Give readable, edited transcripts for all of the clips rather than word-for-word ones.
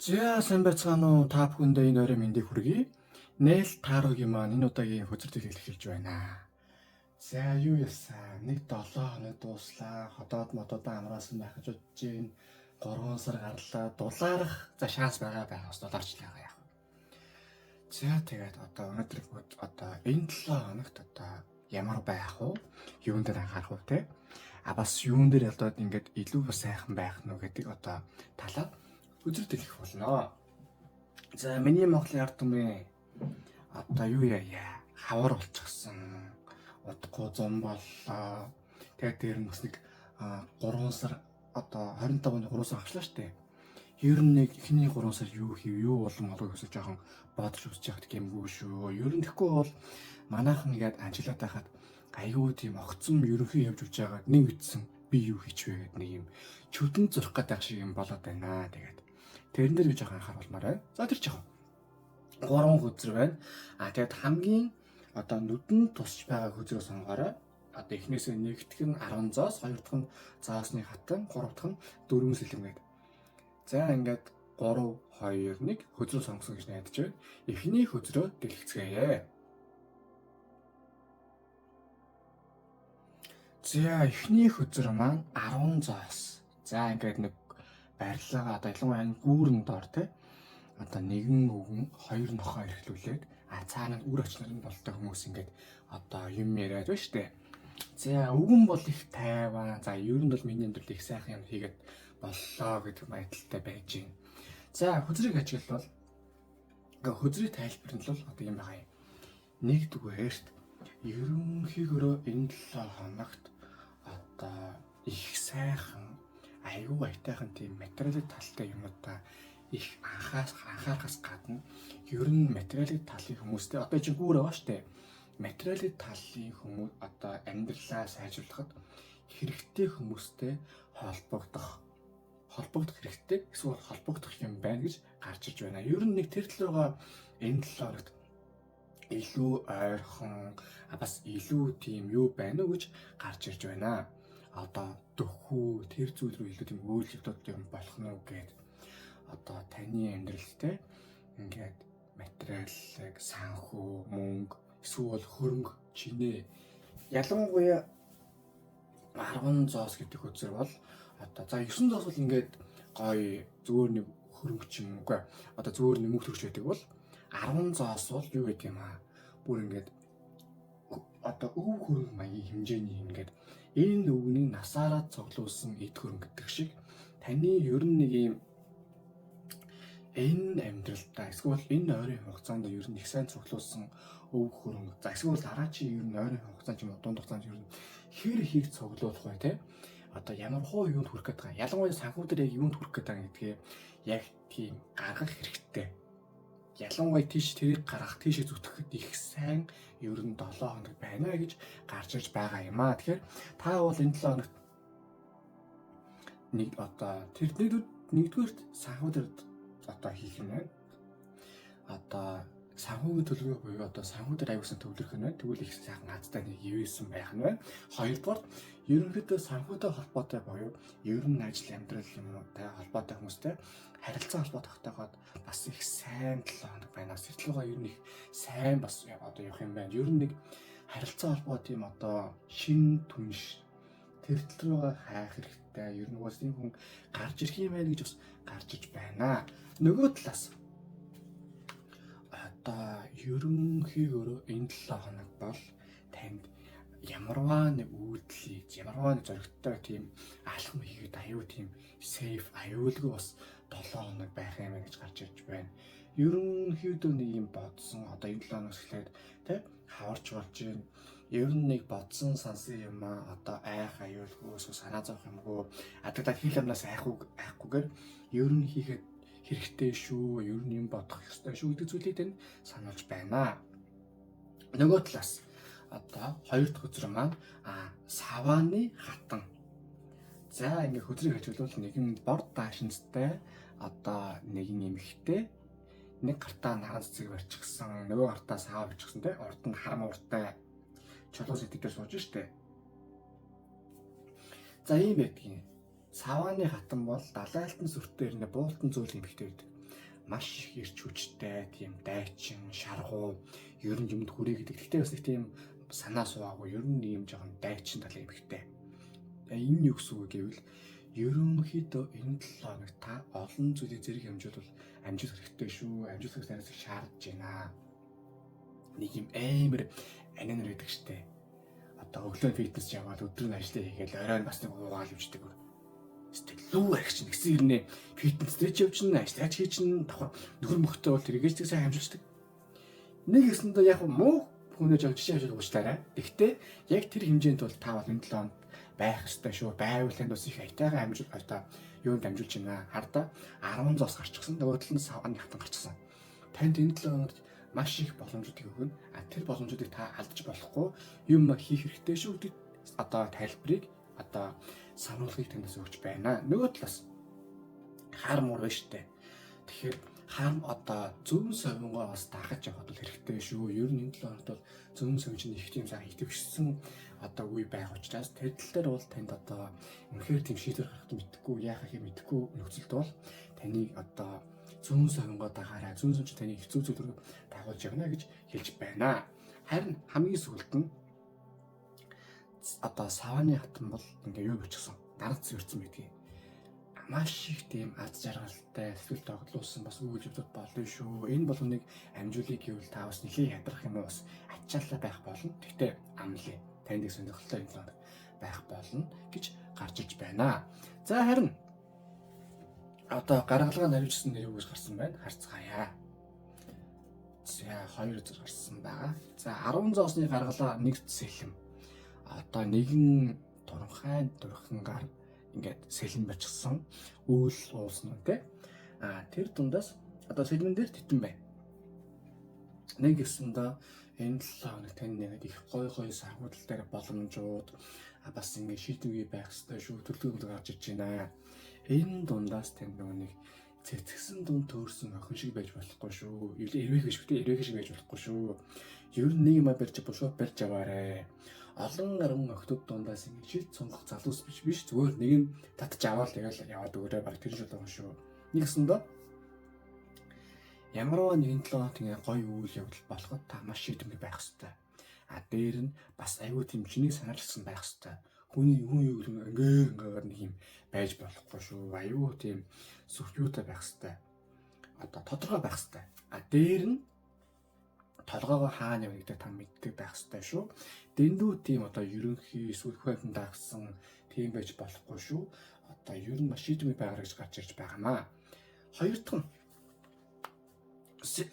За сайн байцгаана уу? Та бүхэндээ энэ орой мэндийг хүргэе. Нээл Тарогийн маань энэ удаагийн хөзөртөл эхэлж байна. За юу яасан? Нэг 7 хоног дууслаа. Ходоод модоо амраасан байх гэж бодож байна. 3 сар гарлаа. Дулаарах за шанс байгаа бас дулаарчлаа яах. За тэгээд одоо өнөөдөр одоо энэ 7 хоногт одоо ямар байх вэ? Юун дээр анхаарах вэ те? Бас юун дээр ялдаад ингээд илүү сайхан байх нь гэдэг одоо талаар үзэгдэл их болно. За миний Монголын ард түмэн одоо юу яа хавар болчихсон. Удахгүй зам боллоо. Тэгээд дээр нь бас нэг 3 сар одоо 25 оны 3 сар авчлаа штэ. Ер нь нэг эхний 3 сар юу хийв, юу болон олгоо гэсэн жоохон бодож үзэж яхад гэмгүй шүү. Ер нь тэгэхгүй бол манайхан ингээд анжилаад байхад айгүй тийм огцом ерөнхий явж үж байгаа нэг үтсэн би юу хийчихвэ гэдэг нэг юм чүдэн зурх гэдэг шиг юм болоод байна. Тэгээд тэрэн дээр би жоохон анхааруулмаар байна. За тэр жоохон 3 хөзөр байна. Тэгээд хамгийн одоо нүдэнд тусч байгаа хөзрөө сонгоорой. Одоо эхнээсээ нэгдэх нь 10 зоос, хоёр дахь нь заосны хатан, гурав дахь нь 4 сэлэмгээд. За ингээд 3 2 1 хөзрөө сонгосон гэж найдаж байна. Эхний хөзрөө дэлгэцгээе. За эхний хөзөр маань 10 зоос. За ингээд нэг барилгаа одоо ялангуяа гүүрэн доор те одоо нэгэн үгэн хоёр нохоо эрхлүүлээд цаана нь үр очноор нь болтой хүмүүс ингээд одоо юм яриад байна штэ. За үгэн бол их тайван. За ер нь бол миний амьдрал их сайхан юм хийгээд боллоо гэдэг байдалтай байж гин. За хөзрийг ажиглавал ингээ хөзрийн тайлбар нь л одоо юм байгаа юм. Нэгдүгээрт ерөнхийдөө энэ 7 хоногт одоо их сайхан айгүй айтайхан тийм материалын талтай юмудаа их анхаарахаас гадна ер нь материалын талын хүмүүстэй одоо чинь гүүр байгаа штэ. Материалын талын хүмүүс одоо амьдралаа сайжруулахад хэрэгтэй хүмүүстэй холбогдох хэрэгтэй эсвэл холбогдох юм байна гэж гарч ирж байна. Ер нь нэг тэр талаараа энэ 7 хоногт илүү ойрхон бас илүү тийм юу байна уу гэж гарч ирж байна. Одоо дөхүү тэр зүйл рүү илүү тийм үйл явдал юм болох нь гээд одоо таны амьдралтай ингээд материалыг санхүү мөнгө эсвэл хөрөнгө чинээ ялангуяа 10 зоос гэдэг хөзөр бол одоо за 9 зоос бол ингээд гоё зүгээр нэг хөрөнгө ч юм уу одоо зүгээр нэг мөнгө төрч байдаг бол 10 зоос бол юу гэдэг юм аа бүр ингээд одоо өв хөрөнгө маягийн хэмжээний ингээд энэ өвгний насаараа цуглуулсан эд хөрөнгө гэдэг шиг таны ер нь нэг юм энэ амьдралдаа эсвэл энэ ойрын хугацаанд ер нь их сайн цуглуулсан өв хөрөнгө за эсвэл дараачийн ер нь ойрын хугацаанд юм дунд хугацаанд ер нь хэр хийх цуглуулах вэ те одоо ямар хуу юунд хүрэх гээд байгаа ялангуяа санхүү дээр яг юунд хүрэх гээд байгаа гэдгээ яг тийм гаргах хэрэгтэй. Ялангуяа тийш тэрийг гаргах тийшээ зүтгэхэд их сайн ер нь 7 хоног байна гэж гарч ирж байгаа юм аа. Тэгэхээр та бол энэ 7 хоногт нэг одоо тэр нэгдүгээрт санхүү дээр одоо хийх юм байна. Одоо санхүүгийн төлөвөө буюу одоо санхүү дээр аюулсан төвлөрөх нь байна. Тэгвэл их сайхан азтай нэг ивэсэн байх нь байна. Хоёрдугаар ерөнхийдөө санхүүтэй холбоотой буюу ер нь ажил амьдрал юм уу та холбоотой хүмүүстэй харилцаа холбоо тогтооход бас их сайн 7 хоног байна. Сэтгэлгүйгээ ер нь их сайн бас одоо явах юм байна. Ер нь нэг харилцаа холбоо тийм одоо шин түнш тэр тал руугаа хайх хэрэгтэй. Ер нь бас тийм хүн гарч ирэх юм байна гэж бас гарч иж байна. Нөгөө талаас одоо ерөнхийдөө энэ 7 хоног бол танд ямарваа нэг үйлдэл ямарваа нэг зоригтой тийм алхам хийгээд аюу тийм сейф аюулгүй бас 7 хоног байх юм гэж гарч ирж байна. Ерөнхийдөө нэг юм бодсон одоо энэ 7 хоногс эхлээд тий хаварч болж байна. Ер нь нэг бодсон сансан юм одоо айх аюулгүй эсвэл санаа зовх юмгүй адагдаад хил амнаас айхгүйгээр ер нь хийхэд хэрэгтэй шүү. Ер нь юм бодох ёстой шүү гэдэг зүйлийг тань сануулж байна. Нөгөө талаас одоо хоёр дахь хөзөр маань савааны хатан. За ингээ хөзрийг хажуулвал нэгэн бор даашинзтай одоо нэгэн эмэгтэй нэг гартаа наган цэцэг барьчихсан нөгөө гартаа сав барьчихсан те урд нь харам уртай чулуус идэгдэр сууж штэ. За ийм байдгийн. Савааны хатан бол далайлтан сүртэй ирнэ буултан зөөл эмэгтэй байдаг. маш их эрч хүчтэй, тийм дайчин, шаргуу, ер нь юмд хүрээ гэдэг. Гэхдээ бас нэг тийм санаа суугаагүй, ер нь ийм жоохон дайчин талын эмэгтэй. Энэ юу гэсэн үг гэвэл ерөнхийдөө энэ 7 хоног та олон зүйлийг зэрэг амжуулбал амжуулах хэрэгтэй шүү. Амжуулах танаас шаардж байна. Нэг юм амар анинер гэдэг штэ. Одоо өглөө фитнес яваад өдөр нь ажиллаа хийгээл оройн бас нэг уугаал явждаг. Сэтгэлүү аригч нэгсэн ирнэ. Фитнестэй ч явчихна, ажиллаж хийчихнэ. Давхар нөхөр мөхтэй бол тэрийгээс ч сайн амжилтдаг. Нэг хэсэндээ яг муу хүнээ жишээ авч уучлаарай. Гэхдээ яг тэр хэмжээнд бол та бол энэ 7 хоног байх ёстой шүү. Байвал танд бас их аятайхан амжилт одоо юунд амжилж байна. Харда 10 зоос гарчихсан. Нөгөө талд нь савны хатан гарчихсан. Танд энэ 7 хоногт маш их боломжуудыг өгнө. Тэр боломжуудыг та алдаж болохгүй юм хийх хэрэгтэй шүү гэдэг одоо тайлбарыг одоо сануулгыг танаас өгч байна. Нөгөө талаас хармуур байна штэ. Тэгэхээр харм одоо зөв совингоо бас дагаж явахд бол хэрэгтэй шүү. Ер нь энэ 7 хоногт бол зөв совин чинь их тийм сайн идэвхжсэн одоо үе байх учраас тэр тал дээр бол танд одоо үнэхээр тийм шийдвэр гаргахад мэдхгүй, яахыг мэдхгүй нөхцөлд бол таныг одоо зүүн совингоо дагаарай. Зүүн совч таны хэцүү зүйлрүү дагуулж явна гэж хэлж байна. Харин хамгийн сүүлд нь одоо саваны хатан бол ингээ юу болчихсон. Дард зөрчсөн байдгийг. Маш их тийм аз жаргалтай, сэтгэл тогтлуулсан бас үйлдэлүүд болно шүү. Энэ болгоныг амжуулыг гэвэл та бас нэхий ядрах юм уу бас ачаалал байх болно. Гэхдээ амлаа. Танд их сонирхолтой юм байх болно гэж гарч иж байна. За харин одоо гаргалгаа наривчсан нэр юу гэж гарсан байна? Харцгаая. За 2 зэрэг гарсан байгаа. За 10 зоосны гаргалаа нэг сэлэм. Одоо нэгэн туранхай дурхангаар ингээд сэлэн бачсан. Үйл уулсан нь те. Тэр дундаас одоо сэлмэн дээр титэн байна. Нэг гэсэндээ энэ 7 хоног тань нэг их гой саргуудал дээр боломжууд бас ингээд шийдвэр байх ёстой шүү. Төлөвлөгөө гарч иж байна. Энэ дундаас танд нэг цэцгсэн дунд төөрсөн охин шиг байж болохгүй шүү. Эрвэх шигтэй эрвэх шиг байж болохгүй шүү. Ер нь нэг юм барьж бошоо барьж аваарэ. Олон гаруй охтууд дундаас ингэ шилд сонгох залуус биш зүгээр нэг нь татж аваад тэгэл яваад өгөөрэй баг тэр шиг байгаа шүү. Нэгсэндээ ямарваа нэгэн 7 хоног ингэ гой үйл явдал болоход та маш шийдвэртэй байх хэрэгтэй. Дээр нь бас аюу тэмчнийг санаарлсан байх хэрэгтэй. Хүний юу ингээ нэг юм байж болохгүй шүү. Аюу тийм сүрхүүтэй байх хэрэгтэй. Одоо тодорхой байх хэрэгтэй. Дээр нь толгоогоо хаана явна гэдэг та мэддэг байх хэрэгтэй шүү. Дэндүү тийм одоо ерөнхий эсвэл хүн дагсан тийм байж болохгүй шүү. Одоо ер нь маш шийдвэр байгаар гэж гарч ирж байгаамаа. Хоёр дахь нь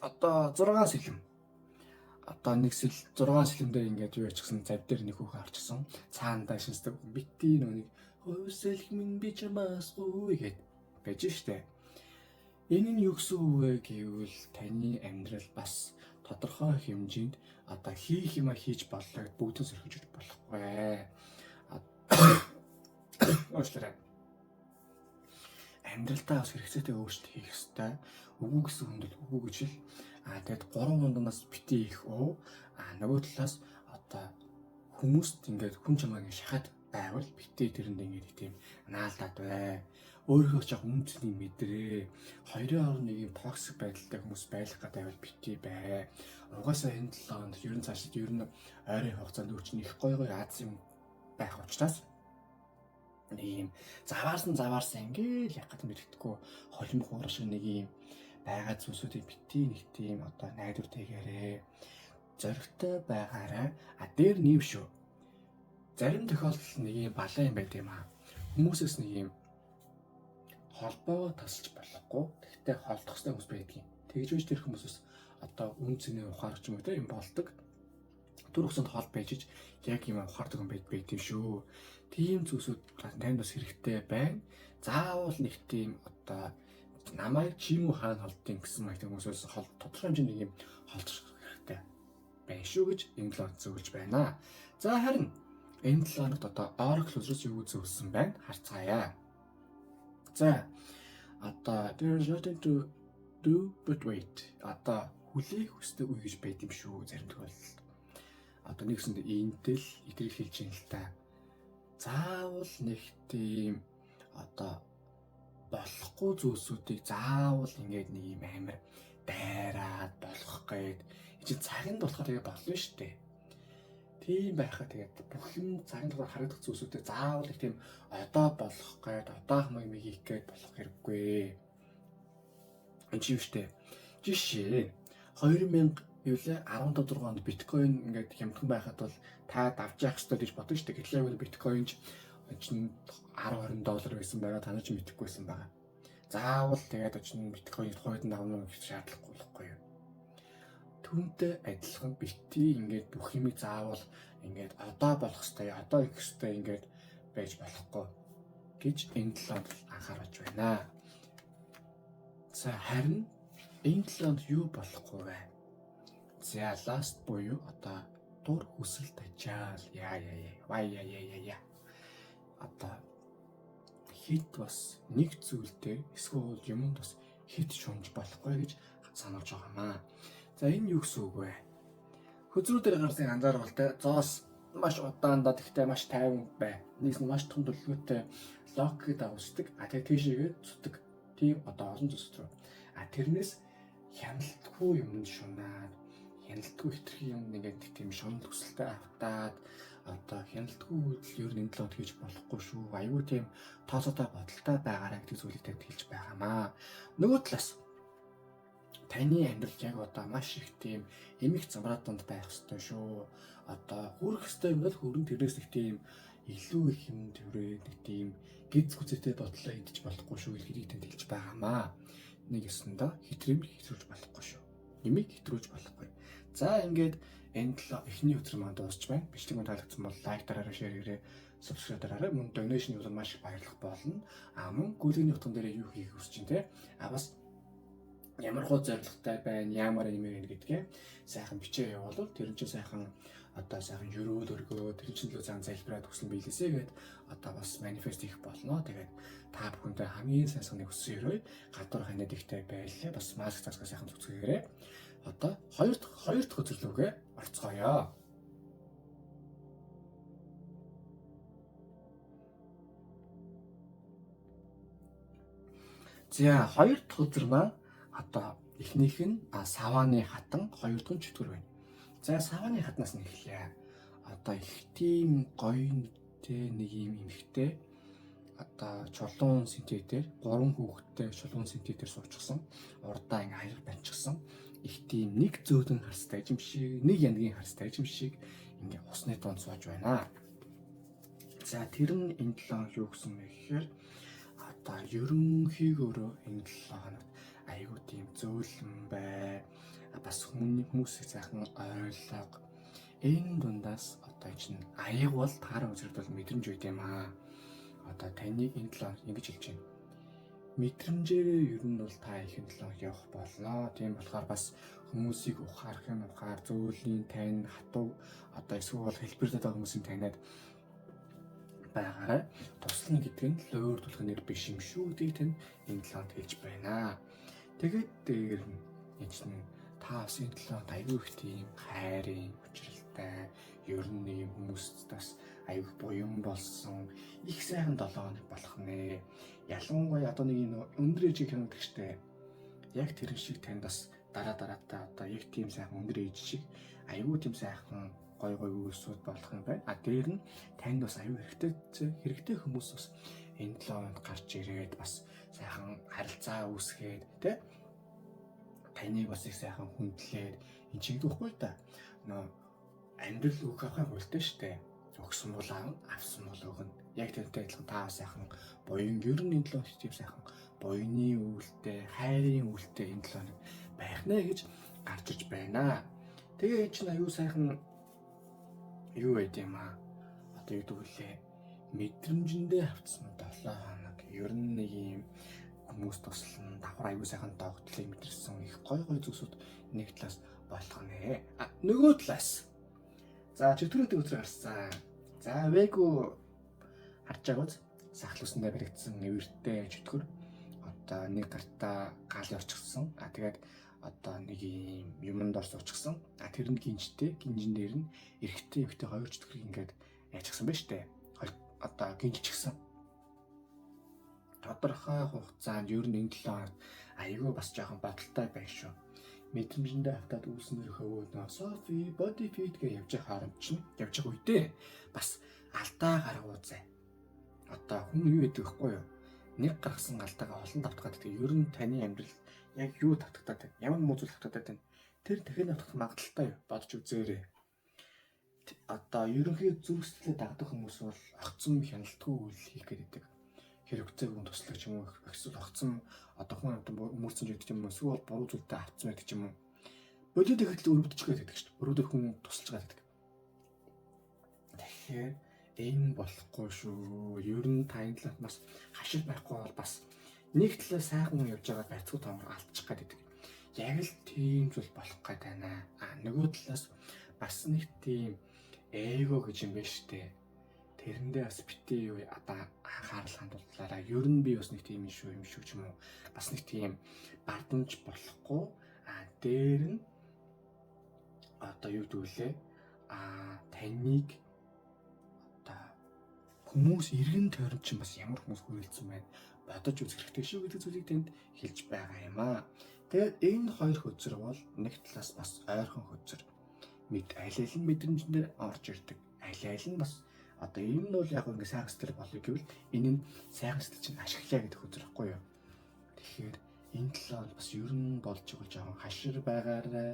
одоо 6 сэлэм. Одоо нэг 6 сэлэмдээ ингээд юу ячихсан зав дээр нэг хүүхэн харчихсан. Цаандаа шинжтэй бити нүг хөөсөлх минь би чамаас гүй гэд байж штэ. Энэ нь юу гэсэн үг вэ гэвэл таны амьдрал бас тодорхой хэмжээнд одоо хийх юма хийж боллоо гэд бүгдэн сэрхэж болохгүй. Уучлаарай. Амьдралдаа бас хэрэгцээтэй өөрчлөлт хийх ёстой. Үгүй гэсэн хүндэл үгүй гэж л тэгэд 3 хундаас бити их уу. Нөгөө талаас одоо хүмүүст ингээд хүн чамайг шахаад байвал бити тэрэнд ингээд тийм наалдаад бай. Өөрийнхөө ч яг үнцнийг мэдрээ. Хоёрын хооронд нэг юм токсик байдалтай хүмүүс байх гэдэг байвал бити бай. Угаасаа энэ 7 хоног ер нь цаашид ер нь ойрын хугацаанд өөрчлөн их гой Аз юм байх учраас нэг юм заваарсан ингээл яхад мэддэхгүй холимох уурах шиг нэг юм байгаа зүйлсүүдийг бити нэг тийм одоо найдвартэйгээрээ зоригтой байгаарай. Дээр нэв шүү. Зарим тохиолдолд нэг юм балан юм байт юм аа. Хүмүүсээс нэг юм холбоо тасалж болохгүй. Тэгтээ холдох хэрэгтэй хүмүүс байдгийн. Тэгж үж тэр хүмүүсээс одоо үн цэний ухаарч юм уу юм болдог. Түр хүсэнд хол байж яг юм ухаардаг юм байт юм шүү. Тийм зүйлсүүд танд бас хэрэгтэй байна. Заавал нэг тийм одоо намайг чим үү хаана холдсон гэсэн мэт хүмүүсээс тодорхой хэмжээний нэг юм холдох хэрэгтэй байна шүү гэж энэ 7 хоног зөвлөж байна. За харин энэ 7 хоногт одоо Oracle үзрээс юу зөвлөсөн байна? Харцгаая. За одоо there's nothing to do but wait. Одоо хүлээх хүсдэг үе гэж байд юм шүү зарим тохиолдолд. Одоо нэгсэнд интэл итгэл хэлж юм л та. Заавал нэг тийм одоо болохгүй болохгүй зүйлсүүдийг заавал ингээд нэг юм амар дайраад болох гээд чи цагинд болохоор тэгээ болно шүү дээ. Тийм байхад тэгээд бүх юм цагинд болохоор харагдах зүйлсүүдийг заавал их тийм одоо болох гээд одоохон юм хийх гээд болох хэрэггүй. Энэ юм шүү дээ. Жишээ 2015 онд биткойн ингээд хямдхан байхад бол та давж явах хэрэгтэй гэж бодсон шүү дээ. Гэтэл биткойн чинь $10-20 байсан байгаа та нар ч мэдэхгүйсэн байгаа. Заавал тэгээд очно биткойн хойд нь авах гэж шаардлагагүй болохгүй юу. Түүнтэй адилхан бити ингээд бүх юмыг заавал ингээд одоо болох хэрэгтэй, одоо их хэрэгтэй ингээд байж болохгүй гэж энэ талаар анхаарч байна. За харин энэ талаар юу болохгүй вэ? За ласт буюу одоо дур хүсэл тачаал яа. Одоо хит бас нэг зүйлтэй эсвэл юмд бас хит шунж болохгүй гэж сануулж байгаамаа. За энэ юу гэсэн үг вэ? Хөзрүүдээр гарсан анзаарвалтай зоос маш удаан гэхдээ маш тайван бай. Нэгс нь маш том төлөвлөгөөтэй логик давсдаг. Тэгээ тийшээгээ цутдаг. Тийм одоо олон зүйлс рүү. Тэрнээс хяналтгүй юм шунаад, хяналтгүй хитрхи юм ингээд тийм шунал хүсэлтэй автаад одоо хяналтгүй үйлдэл ер нь энэ талд хийж болохгүй шүү. Аюу тийм тооцоотой бодолтой байгаараа гэдэг зүйлийг танд хэлж байгаамаа. Нөгөө талаас таны амьдрал яг одоо маш их тийм эмх замраатанд байх ёстой шүү. Одоо хүрэх ёстой юм бол хүрэн тэрнээс их тийм илүү их юм төрөө нэг тийм гиз гүцэтэй бодлоо идэж болохгүй шүү гэдгийг танд хэлж байгаамаа. Нэг ёсондоо хэтрүүлж болохгүй шүү. Нэмийг хэтрүүлж болохгүй. За ингээд энэ талаа эхний өдөр маань дуусч байна. Бичлэг маань таалагдсан бол лайк дараарай, шеэр хийрэй, subscribe дараарай. Мөн donation бол маш их баярлах болно. Мөн гүйлгэний утган дээр юу хийх хүсэж чинь те. Бас ямар хөө зорилготой байна, ямар юм бэ гэдгээ сайхан бичээ явуул. Тэр нь ч сайхан одоо сайхан өрөөл өргөө, тэр чинь л зан залбираад хүсэл биелээсэ гээд одоо бас манифест хийх болно. Тэгээд та бүхэндээ хамгийн сайн саныг хүссэн өрөө гадуур ханаад ихтэй байлаа. Бас маск цацгаа сайхан зүцгээрэй. Одоо хоёр дахь хөтөлбөргөө орцгоё. За хоёр дахь хөтөлбөр маань одоо эхнийх нь савааны хатан, хоёр дахь нь чөтгөр байна. За савааны хатнаас нь эхлэе. Одоо их тийм гоё нэг юм эмхтэй одоо чулуун синтетээр 3 хүүхэдтэй чулуун синтетээр суучсан. Урдаа ингээ хаяг банчсан. Их тийм нэг зөөлөн харстай юм шиг, нэг янгийн харстай юм шиг ингээ усны донд сууж байна. За тэр нь энэ 7 юу гэсэн бэ гэхээр одоо ерөнхийдөө энэ 7 хоногт айгуу тийм зөөлөн бай. Бас хүмүүсийг сайхан ойлгоо. Энэ дундаас одоо чинь аяг бол таараа үзэрд бол мэдрэмж үйд юм аа. Одоо таныг энэ 7 хоног ингэж хэлж байна. Мэдрэмжээрээ ер нь бол та их төлөв явах болно. Тийм болохоор бас хүмүүсийг ухаарах юм ухаар зөөлний тань хатуу одоо эсвэл хэлбэр дэд хүмүүсийн таниад байгаарай. Туслана гэдэг нь л өөр түлхэнээр биш юм шүү гэдгийг тань энэ талд хэлж байна. Тэгээд дээр нь энэ та бас энэ талд аягүй их тийм хайрын учралтай ер нь нэг хүмүүст бас аягүй буян болсон их сайхан 7 хоног болох нэ. Ялангуяа одоо нэг энэ өндөр ээжийг хяндаг штэ. Яг тэр шиг танд бас дараатай одоо яг тийм сайхан өндөр ээж шиг аягүй тийм сайхан гой үйлсүүд болох юм байна. Дээр нь танд бас аягүй хэрэгтэй хүмүүс бас энэ 7 хоногт гарч ирээд бас сайхан харилцаа үүсгээд тэ таныг бас их сайхан хүндлээд энэ чиг дүүхгүй та. Нөө амьдрал үг авахын хөлтэй штэ. Өгсөн бол авсан бол өгнө. Яг тэрнтэй адилхан та сайхан буян ер нь энэ 7 хоногт тийм сайхан буйны үйлдэл, хайрын үйлдэл энэ 7 хоног байх нэ гэж гарч иж байна. Тэгээ энэ чинь аюу сайхан юу байд юм аа. Одоо юу гэвэл мэдрэмжэндээ автсан 7 хоног ер нь нэг юм хүмүүс туслан давхар аюу сайхан догтлыг мэдэрсэн их гой зүйлсүүд нэг талаас болох нэ. Нөгөө талаас за чөтгөрөд өдрө гарсан. За вэго харж байгаа үз сахал усандаа баригдсан нэвэртэй чөтгөр одоо нэг гартаа гал орчихсон. Тэгээд одоо нэг юмд ор суучихсан. Тэр нь гинжтэй, гинжин дээр нь эрэгтэй эмэгтэй хоёр чөтгөрийг ингээд яачихсан байна штэ. Одоо гинжчихсэн. тодорхой хугацаанд ер нь энэ 7 хоногт айгүй бас жоохон бодолтой байх шүү. Мэдрэмжэндээ автаад үүснэр хөвөө нөө Софи body fit гэж явж байгаа харамч чинь явж байгаа үедээ бас алдаа гаргуузай. Одоо хүн юу гэдэг вэ хөөе? Нэг гаргасан алдаагаа олон давтгаад гэдэг. Ер нь таны амьдрал яг юу татгатаад байна? Ямар муу зүйл татгатаад байна? Тэр дахин давтах магадaltaй юу? Бодож үзээрэй. Одоо ерөнхий зүрх сэтгэлээ дагдаг хүмүүс бол огцом хяналтгүй үйл хийх гэдэг. Хэрэгцээг нь туслах ч юм уу, эсвэл огцом одоо хүн өмөрцөн ч гэдэг юм уу, эсвэл буруу зүйлтэй автсан байдаг ч юм уу. Бодит ихтэл өрөвдөж гэдэг шүү дээ. Өрөвдөр хүн тусалж байгаа гэдэг. Тэгэхээр энэ болохгүй шүү. Ер нь таны талаас бас хашир байхгүй бол бас нэг талаа сайхан явж байгаа байцгүй тоомор алдчих гэдэг. Яг л тийм зүйл болох гээд байна. Нөгөө талаас бас нэг тийм эго гэж юм байна шүү дээ. Тэрэндээ бас битээ юу одоо анхаарал хандууллаараа ер нь би бас нэг тийм юм шүү ч юм уу. Бас нэг тийм бардамж болохгүй. Дээр нь одоо юу гэдүүлээ? Таныг одоо хүмүүс иргэн тойрон чинь бас ямар хүмүүс хүрээлцсэн байна. Бодож үзэх хэрэгтэй шүү гэдэг зүйлийг тэнд хэлж байгаа юм аа. Тэгээд энэ хоёр хөзөр бол нэг талаас бас ойрхон хөзөр. Аль аль нь мэдрэмжээр орж ирдэг. Аль аль нь бас одоо энэ нь бол яг ингээ сайхан сэтгэл болов гэвэл энэ нь сайхан сэтгэл чинь ашиглая гэдэг хөзөр байхгүй юу. Тэгэхээр энэ талаар бас ер нь болж байгаа жоохон хашир байгаарай.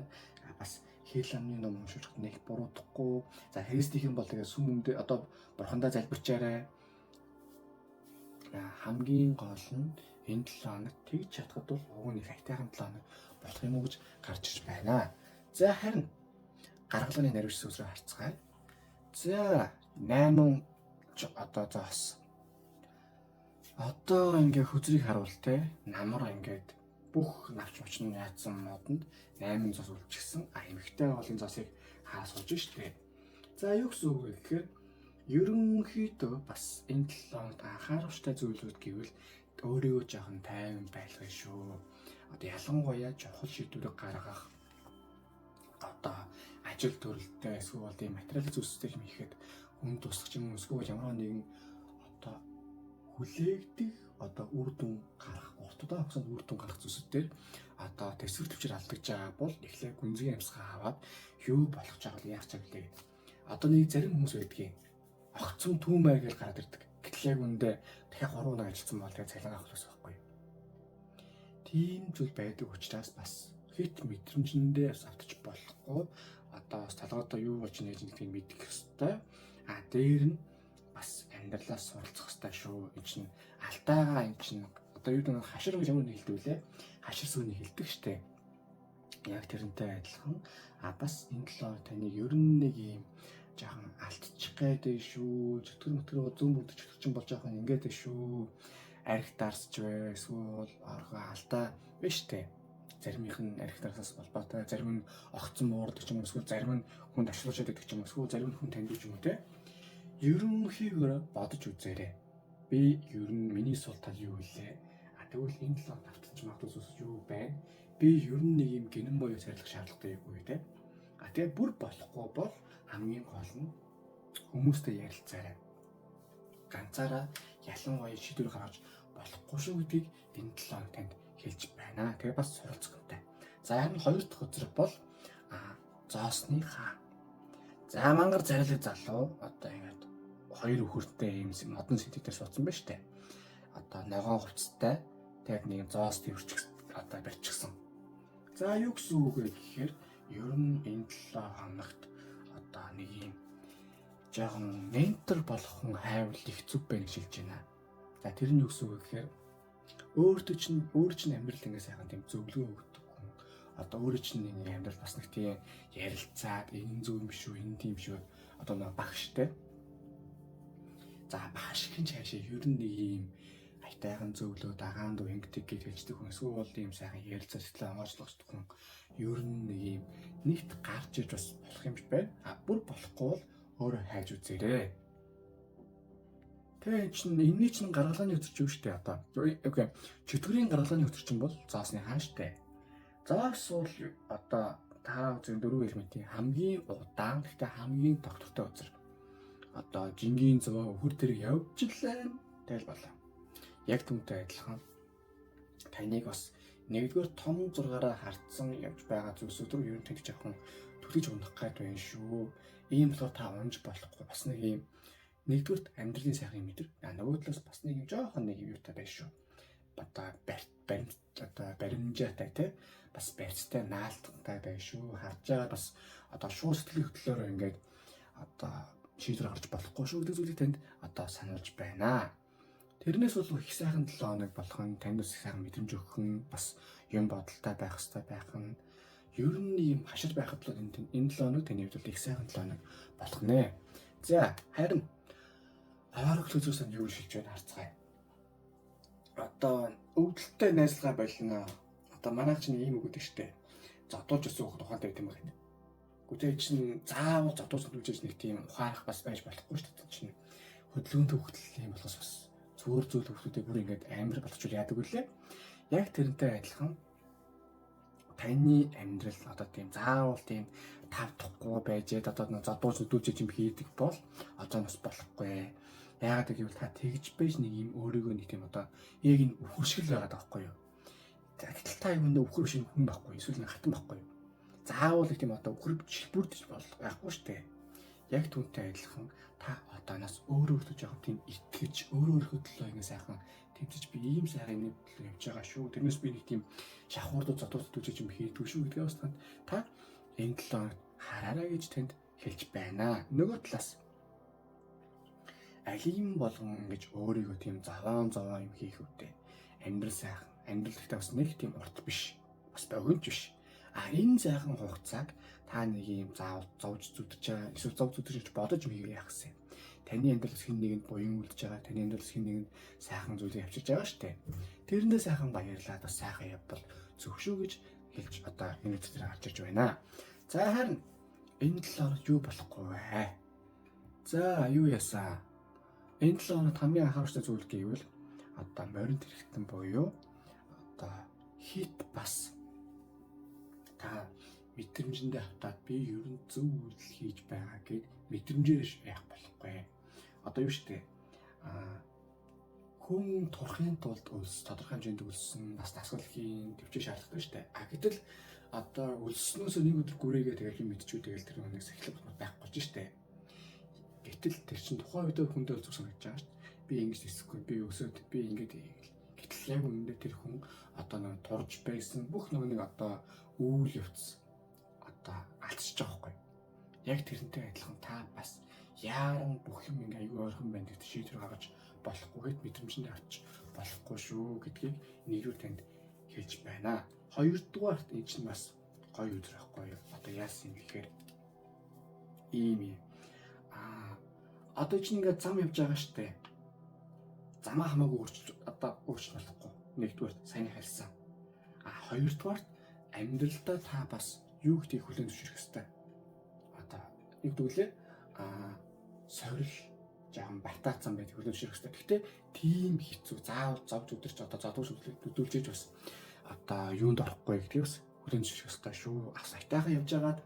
Бас хэл амны ном уншиж нэг буруудахгүй. За христийнхэн бол тэгээ сүм өмдөө одоо бурхандаа залбирчаарай. Хамгийн гол нь энэ 7 хоног тэгж чадхад бол уг нь их айтайхан 7 хоног болох юм уу гэж гарч иж байна. За харин гаргалганы наривч сүрээ харцгаая. За 8 одоо зоос. Одоо ингээ хөзрийг харуул те намар ингээд бүх навч мочны яатсан модонд 8 зоос үлчгсэн. Эмхтэй бол энэ зоосыг хаа сууж штэ. За юу гэсэн үг вэ гэхээр ерөнхийдөө бас энэ 7 хоногт анхааруулжтай зүйлүүд гэвэл өөрийгөө жоохон тайван байлгая шүү. Одоо ялангуяа чухал шийдвэрийг гаргах одоо ажил төрөлтэй эсвэл тийм материалын зүйлстэй юм ихэд хүн тусах юм эсвэл ямар нэгэн одоо хүлээгдэх одоо үр дүн гарах уртдаа хугацаанд үр дүн гарах зүйлсүүд дээр одоо төсвөр төвчөр алдаж байгаа бол эхлээ гүнзгий амьсгаа аваад юу болох ч байгаа яах ч вэ гэдэг. Одоо нэг зарим хүмүүс байдгийг огцом түүмээр гэж гараад ирдэг. Гэтэл яг үндэ дахиад 3 хоног ажилласан бол тэгээ цалин авах гэсэн байхгүй. Тийм зүйл байдаг учраас бас хит мэдрэмжэндээ бас автаж болохгүй. Одоо бас талгаадаа юу болж нээж нэгтийг мэдэх хэвээр. Дээр нь бас амьдралаас суралцах хэвээр шүү. Энэ чинь алдаагаа энэ чинь одоо юу гэдэг нь хашир гэж ямар нэг хэлдвүлээ. Хашир сүний хэлдэг штэ. Яг тэрнтэй адилхан. Бас энэ 7 хоног таныг ер нь нэг юм жаахан алдчих гэдэг шүү. Чөтгөр möтрөө зүүн бүгд чөтгөрчин болж байгаа юм ингээд шүү. Арх дарсч вэ эсвэл оргоо алдаа биш үү? Заримийнх нь арх дарсаас холбоотой, зарим нь огцон уурдаг ч юм уу, эсвэл зарим нь хүнд ашлуулж байдаг ч юм уу, эсвэл зарим нь хүн таньдаг ч юм уу те. Ерөнхийдөө бодож үзээрэй. Би ер нь миний сул тал юу вэ? Тэгвэл энэ 7 автчих магадгүй зүйлс юу байна? Би ер нь нэг юм гинэн боёо сарилах шаардлагатай юу те. Тэгээ бүр болохгүй бол хамгийн гол нь хүмүүстэй ярилцаарай. Ганцаараа ялангуяа шийдвэр гаргаж болохгүй шүү гэдгийг энэ 7 хоног танд хэлж байна. Тэгээ бас суралцахтай. За харин хоёр дахь хөзөр бол зоосны хаан. За мангар зарилэг залуу одоо ингээд хоёр өхөртэй юм модон сэтгэлээр суудсан байна штэ. Одоо ногоон хувцастай тэг нэг зоос төвөрчих одоо барьчихсан. За юу гэсэн үг вэ гэхээр ер нь энэ 7 хоногт одоо нэг юм жоохон ментор болох хүн хайвал их зүг байна гэж хэлж байна. За тэр нь юу гэсэн үг вэ гэхээр өөр чинь амьдрал ингэ сайхан тийм зөвлөгөө өгдөг хүн. Одоо өөрөө чинь нэг амьдрал бас нэг тийм ярилцаад энэ зөв юм шүү, энэ тийм шүү. Одоо нэг багштай. За багш хин чаашаа ер нь нэг юм айтайхан зөвлөө дагаан дуу ингэдэг гэж хэлдэг хүн. Эсвэл бол ийм сайхан ярилцаж сэтгэл хангалттай хүн. Ер нь нэг юм нэгт гарч иж бас болох юм шиг байна. Бүр болохгүй бол өөрөө хайж үзээрэй. Тэгээ энэний чинь гаргалгааны өдөр ч юу штэ одоо. Окей. Чөтгөрийн гаргалгааны өдөр чинь бол заасны хаан штэ. Заас бол одоо та үзэн 4 элементийн хамгийн удаан гэхдээ хамгийн тогтвортой өдөр. Одоо жингийн зөө өхөр тэрэг явж лээ тэл болоо. Яг түүнтэй адилхан таныг бас нэгдүгээр том зургаараа хардсан явж байгаа зүйлсүүд рүү ер нь тэнд жоохон түлхэж унах гээд байна шүү. Ийм болохоор та унж болохгүй. Бас нэг ийм нэгдүгээр амьдралын сайхны мэдэр. Нөгөө талаас бас нэг юм жоохон нэг юутай байна шүү. Баримжаатай те бас барьцтай наалттай байна шүү. Харж байгаа бас одоо шууд сэтгэлийн хөдлөлөөр ингээд одоо шийдвэр гарч болохгүй шүү гэдэг зүйлийг танд одоо сануулж байна. Тэрнээс бол их сайхан 7 хоног болох нь танд их сайхан мэдрэмж өгөх нь бас юм бодолтой байх хэрэгтэй байх нь ер нь юм хашир байхад л энэ 7 хоног таны хувьд их сайхан 7 хоног болох нэ. За харин аваарга төлөвлөсөн юу шилж байна харцгаая. Одоо өвдөлттэй найзлага болно. Одоо манайх чинь ийм үг гэдэг штэ. Зодуулж өссөн хөх тухайтай юм байна. Гэхдээ чинь заавал зодуулж үзэж нэг тийм ухаарах бас байж болохгүй штэ. Чинь хөдөлгөөн төвхөл юм болохос бас зүгээр зүйл хүмүүстэй бүр ингээд амар болчихвол яадаг үлээ. Яг тэрнтэй адилхан таны амьдрал одоо тийм заавал тийм тавдахгүй байжээд одоо зодуулж өдүүлж юм хийдэг бол одоо нас болохгүй. Яагаад гэвэл та тэгж байж нэг юм өөрийгөө нэг тийм одоо яг энэ өвхөр шиг л байгаад байгаа байхгүй юу. Гэтэл та юунд өвхөр шиг хүн байхгүй эсвэл нэг хатан байхгүй юу. Заавал нэг тийм одоо өвхөр шилбүрдэж байхгүй шүү дээ. Яг түүнтэй адилхан та одооноос өөрөө жоохон тийм итгэж өөрөө төлөө ингэ сайхан тэмцэж би ийм сайхан юм төлөө явж байгаа шүү. Тэрнээс би нэг тийм шахуурдууд зодуулж үзэж юм хийдгүй шүү гэдгээ бас та энэ 7 хоног хараарай гэж танд хэлж байна. Нөгөө талаас алим болгон ингэж өөрийгөө тийм заваан юм хийх үедээ амьдрал сайхан амьдрал гэхдээ бас нэг тийм урт биш бас богино биш. Энэ сайхан хугацааг та нэг юм заавал зовж зүдэж байгаа эсвэл зов зүдэж бодож мийгээ яах гэсэн. Таны амьдрал хэн нэгэнд буян үлдэж байгаа, таны амьдрал хэн нэгэнд сайхан зүйлийг авчирж байгаа шүү дээ. Тэрэндээ сайхан баярлаад бас сайхан явбал зөв шүү гэж хэлж одоо энэ үгээр гарч ирж байна. За харин энэ 7 хоног юу болохгүй вэ? За юу ясаа? Энэ 7 хоног хамгийн анхааралтай зүйл гэвэл одоо морин тэрэгтэн буюу одоо хит бас та мэдрэмжэндээ хатаад би ер нь зөв үйлдэл хийж байгаа гэд мэдрэмжээр яах болохгүй. Одоо юу штэ хүн турахын тулд тодорхой хэмжээнд үлссэн бас дасгалхийн төвчөө шаардлагатай штэ. Гэтэл одоо үлсснөөс нэг өдөр гүрээгээ тэгэл юм мэдчихүү тэгэл тэр нэг сахилах байхгүй ч штэ. Гэтэл тэр чинь тухайн үед хүндээ зөв санагдаж байгаа штэ. Би ингэж хэсэхгүй би өсөөд би ингэж хийгээл. Гэтэл яг үүндээ тэр хүн одоо нэг турж байсан бүх нэг одоо үйл явц одоо алдчихж байгаа байхгүй. Яг тэрнтэй адилхан та бас яаран бүх юм ингээ аюу ойрхон байна гэдэг шийдвэр гаргаж болохгүйгээд мэдрэмжэнд авч болохгүй шүү гэдгийг нэгдүгээр танд хэлж байна. Хоёрдугаарт энэ чинь бас гоё үзэр байхгүй юу? Одоо яасан юм гэхээр ийм юм. Одоо чинь ингээ зам явж байгаа штэ. Замаа хамаагүй өөрчлөж болохгүй. Нэгдүгээр сайн хэлсэн. Хоёрдугаар амьдралдаа та бас юу гэдгийг хүлээн зөвшөөрөх ёстой. Одоо нэгдүгээр сорил жаахан бартаацсан байдаг хүлээн зөвшөөрөх ёстой. Гэхдээ тийм хэцүү заавал зовж өдөрч одоо зодуулж хөдөлжээж бас одоо юунд орохгүй гэдгийг бас хүлээн зөвшөөрөх ёстой шүү. Ас айтайхан явж байгаад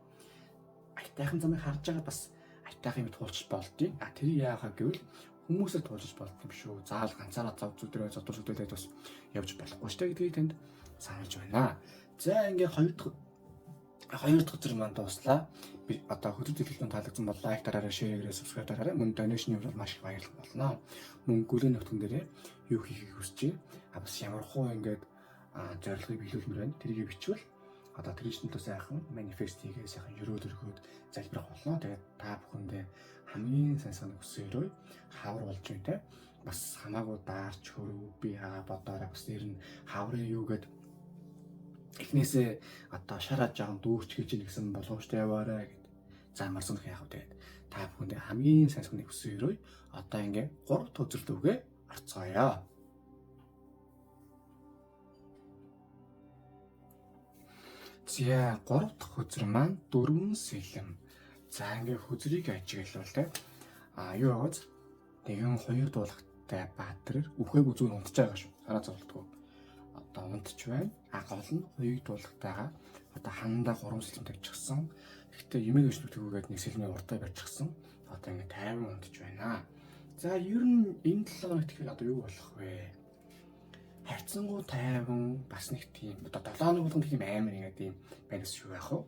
айтайхан замыг харж байгаа бас айтайхан юм туулж болдгийг. Тэрийг яахаа гэвэл хүмүүсээр туулж болд юм шүү. Заавал ганцаараа зов зүдрээ зодуулж хөдөлээд бас явж болохгүй шүү гэдгийг танд сануулж байна. За ингээ хоёр дахь өдөр маань дуслаа. Би одоо хөтөл төлөвлөлтөнд таалагдсан бол лайк дараарай, шеэр хийгээрэй, сабскрайб дараарай. Мөн донешны хувьд маш их баярлах болно. Мөн гүрэн нутган дээрээ юу хийхийг хүсэж байна. Бас ямар хуу ингээд зорилгыг биелүүлмээр байна. Тэрийг бичвэл одоо тэрийчнээс сайхан манифест хийгээ сайхан өрөөл өргөөд залбирах болно. Тэгээд та бүхэндээ хамгийн сайн санаг хүсээрөө хавар болж байна те. Бас хамаагүй даарч хөрөв би бодоорой. Бас нэр нь хаврын юу гэдэг эхнээсээ одоо шараад жаахан дүүрч гэж нэгсэн боломжтой яваарай гэд заамарсан их яах вэ тэгээд та бүхэндээ хамгийн сайн санагны хүсээрөө одоо ингээ 3 дахь үзэлдүүгээ орцгоё. За 3 дахь үзэр маань дөрвөн сэлэм. За ингээ хүзрийг ажиглавал те юу аваад нэгэн хоёр дуулагтай баатар үхээгүй зүгээр унтж байгаа шүү. Хараа зовлтгоо. Одоо унтж байна. Гол нь хоёрыг дуулахтайгаа одоо хандаа 3 сэлэм тавьчихсан. Гэхдээ юмэг өчлөгдгөөгээд нэг сэлмийн уртаа барьчихсан. Одоо ингэ 50 унтж байна. За ер нь энэ 7 хоногт тэгэхээр одоо юу болох вэ? хайрцангуй тайван бас нэг тийм одоо 7 хоног болгоно тийм амар ингээд тийм байнас юу яах вэ?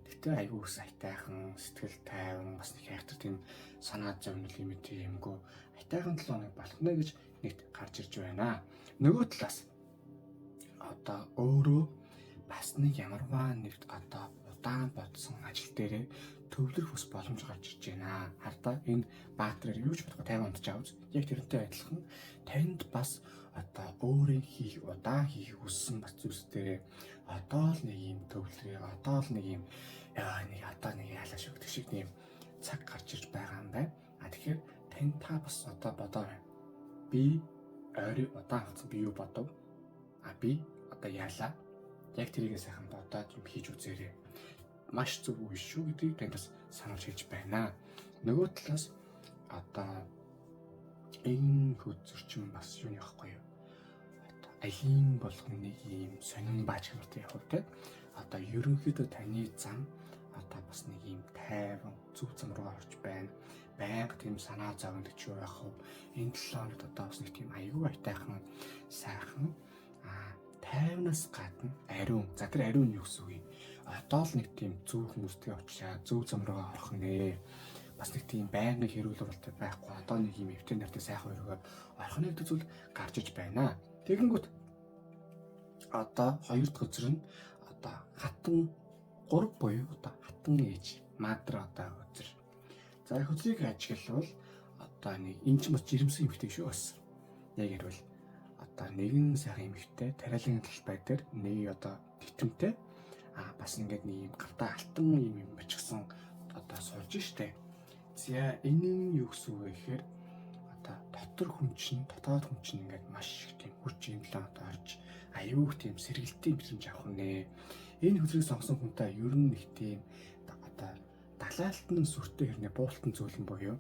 Тэгтээ айгүй сайтайхан, сэтгэл тайван бас нэг хайртай тийм санаа зовнил юм тиймгүй айтайхан 7 хоног болох нэ гэж нэгт гарч ирж байна. Нөгөө талаас одоо өөрөө бас нэг ямарваа нэг одоо удаан бодсон ажил дээрээ төвлөрөх ус боломж гарч ирж байна. Хардаа энэ баатраар юу ч бодохгүй 50 онд жаавз. Яг тэрнтэй адилхан танд бас одоо өөрийн хийх удаан хийх хүссэн бас зүйлсдээ одоо л нэг юм төвлөрөө одоо л нэг юм нэг одоо нэг яалаа шүү гэх шиг тийм цаг гарч ирж байгаа юм байна. Тэгэхээр тань та бас одоо бодоорой. Би ойрын удаан хацсан би юу бодов? Би одоо яалаа. Яг тэрийгээ сайхан бодоод юм хийж үзээрэй. Маш зөв үе шүү гэдгийг танд бас сануулж хэлж байна. Нөгөө талаас одоо энэ хөдөлгөөн бас юуны байхгүй юу? Одоо алийн болгоно нэг юм сонин бааж хэмтэй явах те. Одоо ерөнхийдөө таны зам одоо бас нэг юм тайван зүв зам руу орж байна. Байнга тийм санаа зовногч юу яах вэ? Энэ 7 хоногт одоо бас нэг тийм аягүй айтайхан сайхан тайвнаас гадна ариун. За тэр ариун юу гэсэн үг юм? Одоо л нэг тийм зөв хүмүүстэй очиад зөв зам руу орох нэ. Бас нэг тийм байнгын хэрүүл уралтай байхгүй. Одоо нэг юм эвтэн нартай сайхан өргөөр орох нэг зүйл гарч иж байна. Тэгэнгүүт одоо хоёр дахь үзэр нь одоо хатан 3 буюу одоо хатан ээж мадра одоо үзэр. За их үзрийг ажиглавал одоо нэг энэ ч бас жирэмсэн эмхтэй шүү бас. Яг ярил одоо нэгэн сайхан эмхтэй тариалан талбай дээр нэг одоо титэмтэй бас ингээд нэг юм гартаа алтан юм бичгсэн одоо суулж штэ. За энэ нь юу гэсэн үг вэ гэхээр одоо дотор хүн чинь дотоод хүн чинь ингээд маш их тийм хүч юмлаа одоо орж аюух тийм сэргэлтийн бэрэмж авах нэ. Энэ хөзрийг сонгосон хүнтэй ер нь нэг тийм одоо далаалтан сүртэй хэрнээ буултан зүйлэн боёо.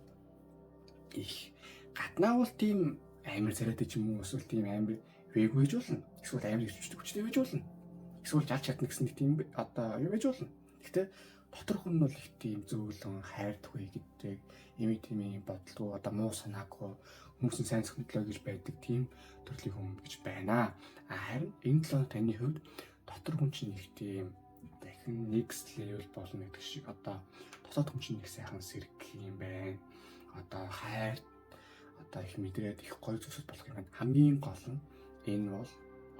Их гаднаа бол тийм амар царайтай ч юм уу эсвэл тийм амар вэг байж болно. Эсвэл амар хүчтэй байж болно. Эсвэл жалж чадна гэсэн нэг тийм одоо юу байж болно. Гэхдээ дотор хүн нь бол их тийм зөөлөн хайрдаггүй гэдэг ийм тийм бодлоо одоо муу санаагүй хүмүүсийн сайн зөвхөдлөө гэж байдаг тийм төрлийн хүн гэж байна. Харин энэ 7 таны хувьд дотор хүн чинь их тийм дахин next level болно гэдэг шиг одоо дотоод хүн чинь их сайхан сэргэх юм байна. Одоо хайр одоо их мэдрээд их гоё зүйлс болох юм байна. Хамгийн гол нь энэ бол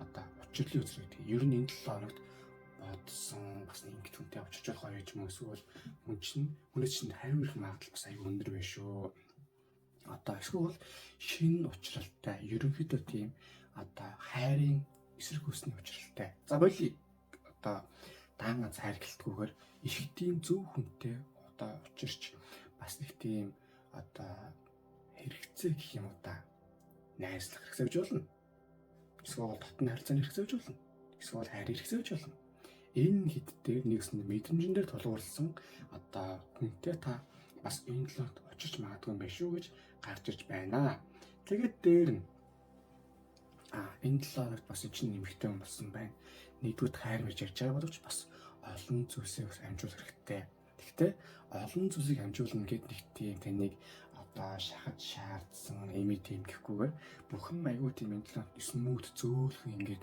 одоо учирлын үзэр гэдэг. Ер нь энэ 7 хоногт бодсон бас ингэж хүнтэй очиж болох гоё юм эсвэл хүнээс чинь хайр их магадлал бас аюу өндөр байна шүү. Одоо эсвэл шинэ учралтай ерөнхийдөө тийм одоо хайрын эсрэг хүсний учралтай. За боли одоо даан ганц хайр гэлтгүүгээр их тийм зөв хүнтэй одоо учирч бас нэг тийм одоо хэрэгцээ гэх юм уу та найзлах хэрэгцээ гэж болно. Эсвэл дотны харилцааны хэрэгцээ гэж болно. Эсвэл хайр хэрэгцээ гэж болно. Энэ хэд дээр нэгсэн мэдрэмжэн дээр тулгуурласан одоо хүнтэй та бас энэ талд очирч магадгүй юм байна шүү гэж гарч ирж байна. Тэгээд дээр нь энэ 7 хоногт бас чинь нэмэгтэй хүн болсон байна. Нэгдүгээр хайр мэж ярьж байгаа боловч бас олон зүйлсийг амжуулах хэрэгтэй. Гэхдээ олон зүйлсийг амжуулна гэдэг нэг тийм таныг одоо шахаж шаардсан эми тийм гэхгүйгээр бүхэн аягүй тийм энэ 7 хоногт смут зөөлхөн ингээд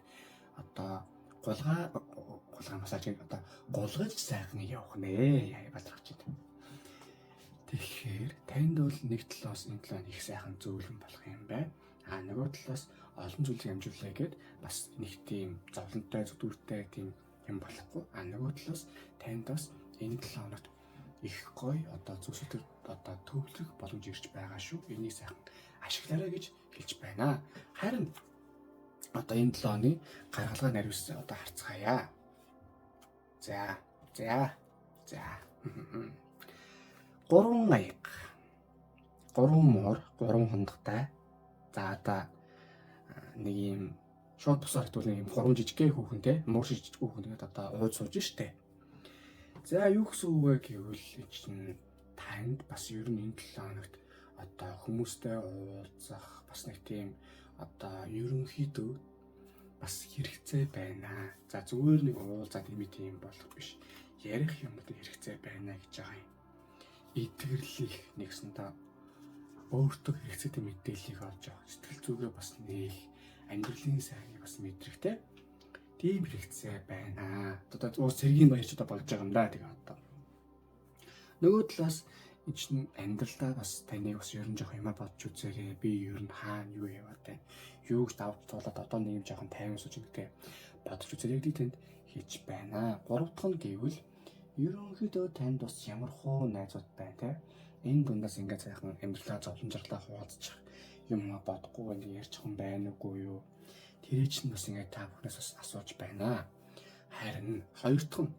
одоо гулгай массаж одоо гулгаж сайхан явах нэ яа баларч байна. Тэгэхээр танд бол нэг талаас энэ 7 хоног их сайхан зөөлөн болох юм байна. Нөгөө талаас олон зүйлийг амжуулъя гэд бас нэг тийм зовлонтой зүдүүртэй тийм юм болохгүй. Нөгөө талаас танд бас энэ 7 хоногт их гоё одоо зүйлсүүд одоо төвлөрөх боломж ирж байгаа шүү. Энийг сайхан ашиглаарай гэж хэлж байна. Харин одоо энэ 7 оны гаргалгаа наривс одоо харцгаая. За. 3 аяг. 3 муур, 3 хондогтай. За одоо нэг юм шууд бусаар хэтүүл нэг юм 3 жижигхэн хүүхэн те муур шиг жижиг хүүхэн тэгээд одоо ууж сууж штэ. За юу гэсэн үг вэ гэвэл чинь танд бас ер нь энэ 7 хоногт одоо хүмүүстэй уулзах бас нэг тийм одоо ерөнхийдөө бас хэрэгцээ байна. За зүгээр нэг уулзаад тийм болох биш. Ярих юмд хэрэгцээ байна гэж байгаа юм. Итгэрлэх нэгсэндээ өөртөө хэрэгцээтэй мэдээллийг олж авах, сэтгэл зүгээ бас нээх, амьдралын сайныг бас мэдрэгтэй тийм хэрэгцээ байна. Одоо уус цэргийн баярч одоо болж байгаа юм да. Тэгээ одоо нөгөө талаас энэ чинь амьдралдаа бас таныг бас ерөн жоох юмаа бодж үзээрэй. Би ер нь хаана юу яваад байна. Юуг давж туулаад одоо нэг юм жоохон тайван сууж ингэдэг бодож үзээрэй гэдэг тэнд хийж байна. Гурав дахь нь гэвэл ерөнхийдөө танд бас ямар хуу найзууд байна те. Энэ дундаас ингээд сайхан амьдралаа зовлон жарлаа хуваалцчих юм бодохгүй ингээд ярьж хүн байна уугүй юу. Тэр чинь бас ингээд та бүхнээс бас асууж байна. Харин хоёр дахь нь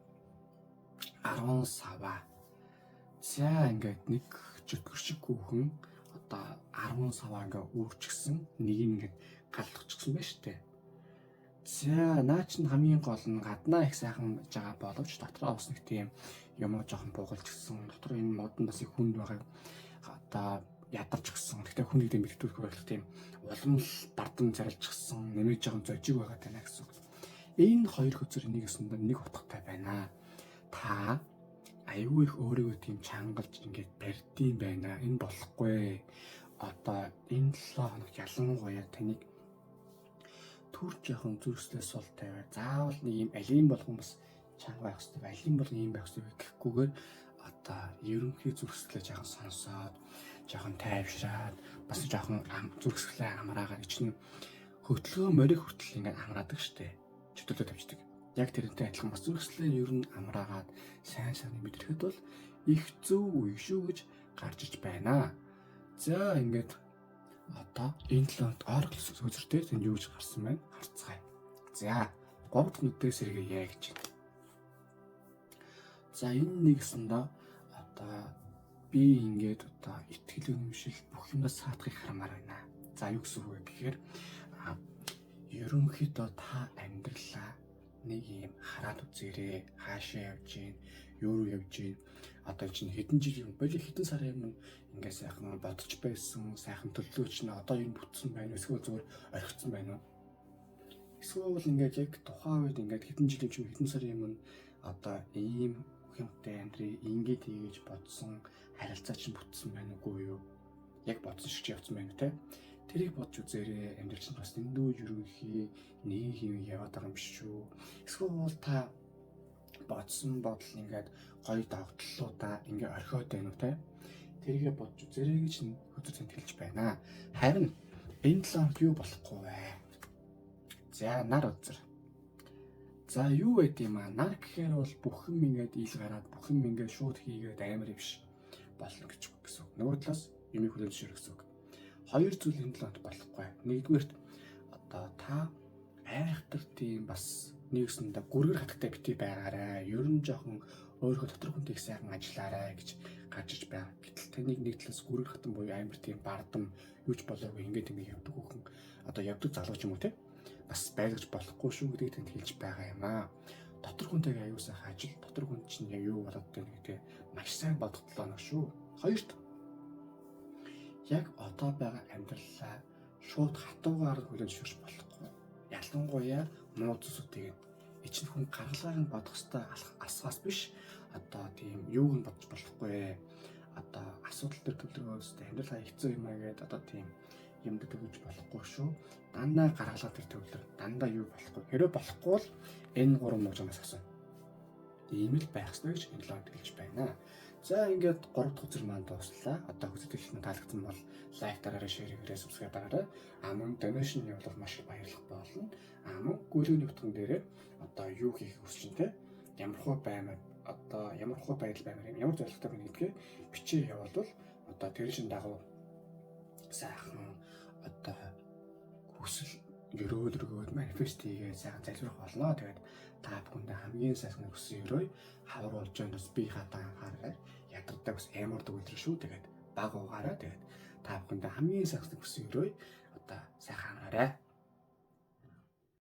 10 сава. За ингээд нэг чөтгөршиггүй хүн одоо 10 сава ингээд үүрчихсэн нэг ингээд галдчихсан байна шүү дээ. За наа чинь хамгийн гол нь гаднаа их сайхан жага боловч дотроо бас нэг тийм юм жоохон буугалчихсан. Дотор энэ модон бас их хүнд байгааг одоо ядарчихсан. Гэхдээ хүн нэгдээ мэдтүүлэх байх тийм уламл дардан зарилжчихсан. Нэмээд жоохон зожиг байгаа тань гэсэн үг. Энэ хоёр хөзөр нэг өсөнд нэг утгатай байна. Та аюу их өөрийгөө тийм чангалж ингээд барьдсан байна. Энэ болохгүй. Одоо энэ 7 хоног ялангуяа таныг түр жоохон зүрхслээ сул тавиа. Заавал нэг юм алим болгон бас чанга байх хэрэгтэй. Алим болгон юм байх хэрэгтэй гэхгүйгээр одоо ерөнхий зүрхслээ жоохон сонсоод, жоохон тайвшраад, бас жоохон зүрхслээ амраагаад ичнэ хөдөлгөөн морийг хүртэл ингээд амраадаг штэ. Чөтөлөө тавьчихдаг. Яг тэрнтэй адилхан бас зүрхслээ ер нь амраагаад сайн мэдрэхэд бол их зөв үе шүү гэж гарч иж байна. За ингээд одоо энэ 7 хоногт Oracle үзэртэй тэнд юу гэж гарсан байна? Харцгаая. За, 3 дахь нүдээр сэргээе гэж байна. За, энэ нэгэсэндээ одоо би ингээд одоо итгэл үнэмшил бүх юмас саатахыг харамаар байна. За, юу гэсэн үг вэ гэхээр ерөнхийдөө та амьдралаа нэг юм хараад үзээрэй. Хаашаа явж гин, юу руу явж гин. Одоо чинь хэдэн жил юм болоо хэдэн сарын өмнө ингээ сайхан бодож байсан, сайхан төлөвлөж нэ одоо энэ бүтсэн байна. Эсвэл зүгээр орхицсан байна уу? Эсвэл ингээд яг тухайн үед ингээд хэдэн жилийн чинь хэдэн сарын өмнө одоо ийм хүнтэй амьдрий ингээд хийж бодсон харилцаа чинь бүтсэн байна уугүй юу? Яг бодсон шиг явцсан байна те. Тэрийг бодж үзээрэй. Амьдрал чинь бас дэндүү ерөнхий нэг юм яваад байгаа юм биш үү? Эсвэл та бодсон бодол ингээд гоё догтлуудаа ингээ орхиод байна уу те? Тэрийгэ бодж үзээрэй гэж хөзөр цанд хэлж байна. Харин энэ 7 хоног юу болохгүй вэ? За нар үзэр. За юу байд юм аа? Нар гэхээр бол бүх юм ингээд ил гараад бүх юм ингээд шууд хийгээд амар биш болно гэж гэсэн үг. Нөгөө талаас юмыг хүлээн зөвшөөрөх гэсэн үг. Хоёр зүйл энэ 7 хоног болохгүй. Нэгдүгээрт одоо та айхтар тийм бас нэгсэндээ гүргэр хатагтай бити байгаарай. Ер нь жоохон өөрөө дотор хүнтэй их сайхан ажиллаарай гэж гарч иж байгаа. Гэтэл таныг нэг талаас гүргэр хатан буюу амар тийм бардам юуч болоогүй ингээд явдаг хүн одоо явдаг залууч юм уу те? Бас байлгаж болохгүй шүү гэдгийг танд хэлж байгаа юм аа. Дотор хүнтэйгээ аюу сайхан ажил, дотор хүн чинь юу болоод байна гэдэг маш сайн бодох 7 хоног шүү. Хоёрт яг одоо байгаа амьдралаа шууд хатуугаар хүлээн зөвшөөрч болохгүй. Ялангуяа муу зүйлсүүдийг ичнэ хүн гаргалгааг нь бодох хэвээр асгаас биш. Одоо тийм юуг нь бодож болохгүй. Одоо асуудал төр төлөвлөгөөс амьдралаа хэцүү юм аа гэдэг одоо тийм юмд төгөж болохгүй шүү. Дандаа гаргалгаа төр төвлөр. Дандаа юу болохгүй. Хэрэв болохгүй бол энэ 3 мужаас асууна. Ийм л байх ёстой гэж энэ лог хэлж байна. За ингээд 3 дахь үзэр маань дууслаа. Одоо үзэгдэх нь таалагдсан бол лайк дараарай, шеэр хийгээрэй, субскрайб дараарай. Мөн донешн явуулах маш их баярлах болно. Мөн гүйлгээний утган дээрээ одоо юу хийх хүсэж байна те? Ямархуу баймаар одоо ямархуу байдал баймаар юм. Ямар зорилготой байна гэдгээ бичээ явуулвал одоо тэр шин дагуу сайхан одоо хүсэл өрөөлрөгөөд манифест хийгээд сайхан залбирах болно. Тэгээд та бүхэндээ хамгийн сайхан хүсэл өрөө хавруулж байна бас би хатан анхаарай. Ядардаг бас эмордог үлрэн шүү. Тэгээд баг угаараа тэгээд та бүхэндээ хамгийн сайхан хүсэл өрөө одоо сайхан анхаарай.